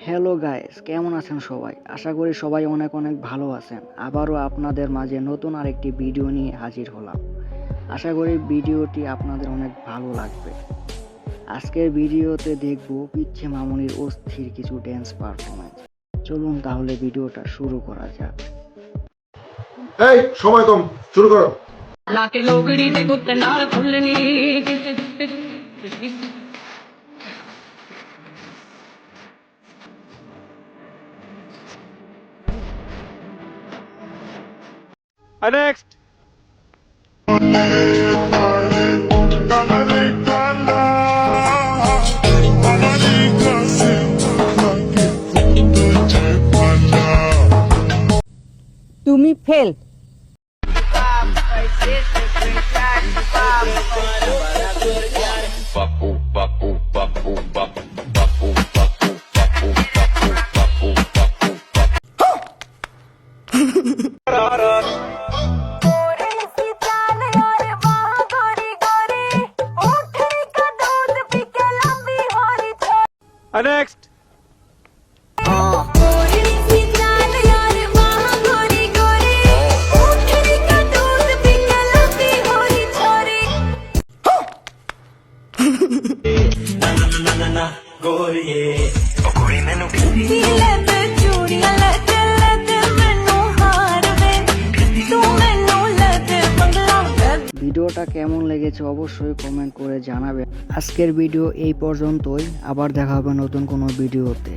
Hello guys, কেমন আছেন সবাই? আশা করি সবাই অনেক অনেক ভালো আছেন। আবারও আপনাদের মাঝে নতুন আরেকটি ভিডিও নিয়ে হাজির হলাম। আশা করি ভিডিওটি আপনাদের অনেক ভালো লাগবে। আজকের ভিডিওতে দেখব পিচ্চি মামুনির অস্থির কিছু ড্যান্স পারফরমেন্স। চলুন তাহলে ভিডিওটা শুরু করা যাক। এই সময় কম, শুরু করো। लाके लोगड़ी दे गुत्त नाल खुलनी Next. তুমি ফেল। Next. ভিডিওটা কেমন লেগেছে অবশ্যই কমেন্ট করে জানাবেন। আজকের ভিডিও এই পর্যন্তই, আবার দেখা হবে নতুন কোনো ভিডিওতে।